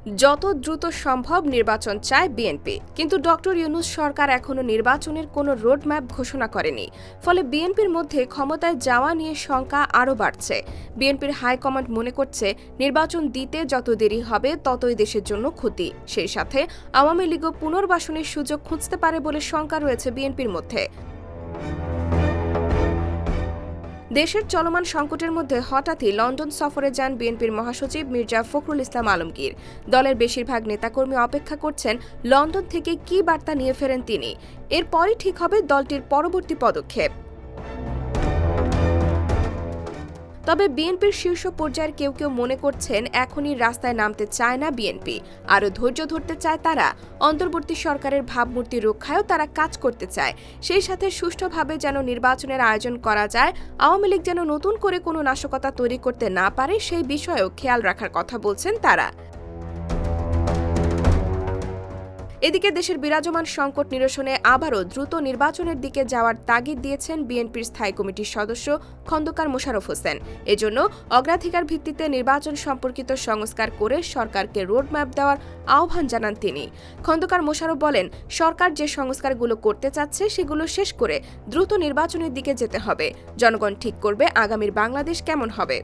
যত দ্রুত সম্ভব নির্বাচন চায় বিএনপি, কিন্তু ডক্টর ইউনূস সরকার এখনো নির্বাচনের কোনো রোডম্যাপ ঘোষণা করেনি। ফলে বিএনপির মধ্যে ক্ষমতায় যাওয়া নিয়ে শঙ্কা আরও বাড়ছে। বিএনপির হাইকমান্ড মনে করছে নির্বাচন দিতে যত দেরি হবে ততই দেশের জন্য ক্ষতি। সেই সাথে আওয়ামী লীগও পুনর্বাসনের সুযোগ খুঁজতে পারে বলে শঙ্কা রয়েছে বিএনপির মধ্যে। দেশের চলমান সংকটের মধ্যে হঠাৎই লন্ডন সফরে যান বিএনপির মহাসচিব মির্জা ফখরুল ইসলাম আলমগীর। দলের বেশিরভাগ নেতাকর্মী অপেক্ষা করছেন লন্ডন থেকে কী বার্তা নিয়ে ফেরেন তিনি। এরপরই ঠিক হবে দলটির পরবর্তী পদক্ষেপ। তবে বিএনপির শীর্ষ পর্যায়ের কেউ কেউ মনে করছেন এখনই রাস্তায় নামতে চায় না বিএনপি, আরও ধৈর্য ধরতে চায় তারা। অন্তর্বর্তী সরকারের ভাবমূর্তি রক্ষায়ও তারা কাজ করতে চায়। সেই সাথে সুষ্ঠুভাবে যেন নির্বাচনের আয়োজন করা যায়, আওয়ামী লীগ যেন নতুন করে কোনো নাশকতা তৈরি করতে না পারে সেই বিষয়েও খেয়াল রাখার কথা বলছেন তারা। এদিকে দেশের বিরাজমান সংকট নিরসনে আবারও দ্রুত নির্বাচনের দিকে যাওয়ার তাগিদ দিয়েছেন বিএনপির স্থায়ী কমিটির সদস্য খন্দকার মোশাররফ হোসেন। এজন্য অগ্রাধিকার ভিত্তিতে নির্বাচন সম্পর্কিত সংস্কার করে সরকারকে রোডম্যাপ দেওয়ার আহ্বান জানান তিনি। খন্দকার মোশাররফ বলেন, সরকার যে সংস্কারগুলো করতে চাচ্ছে সেগুলো শেষ করে দ্রুত নির্বাচনের দিকে যেতে হবে। জনগণ ঠিক করবে আগামীর বাংলাদেশ কেমন হবে।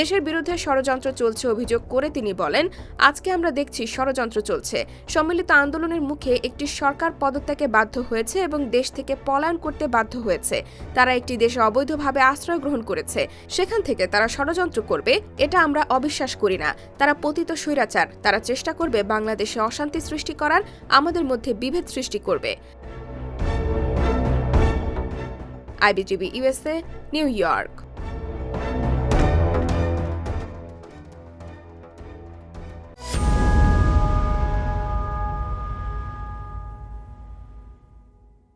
দেশের বিরুদ্ধে ষড়যন্ত্র চলছে অভিযোগ করে তিনি বলেন, আজকে আমরা দেখছি ষড়যন্ত্র চলছে। সম্মিলিত আন্দোলনের মুখে একটি সরকার পদত্যাগে বাধ্য হয়েছে এবং দেশ থেকে পলায়ন করতে বাধ্য হয়েছে। তারা একটি দেশে অবৈধভাবে আশ্রয় গ্রহণ করেছে, সেখান থেকে তারা ষড়যন্ত্র করবে এটা আমরা অবিশ্বাস করি না। তারা পতিত স্বৈরাচার, তারা চেষ্টা করবে বাংলাদেশে অশান্তি সৃষ্টি করার, আমাদের মধ্যে বিভেদ সৃষ্টি করবে। IBTV USA, new York.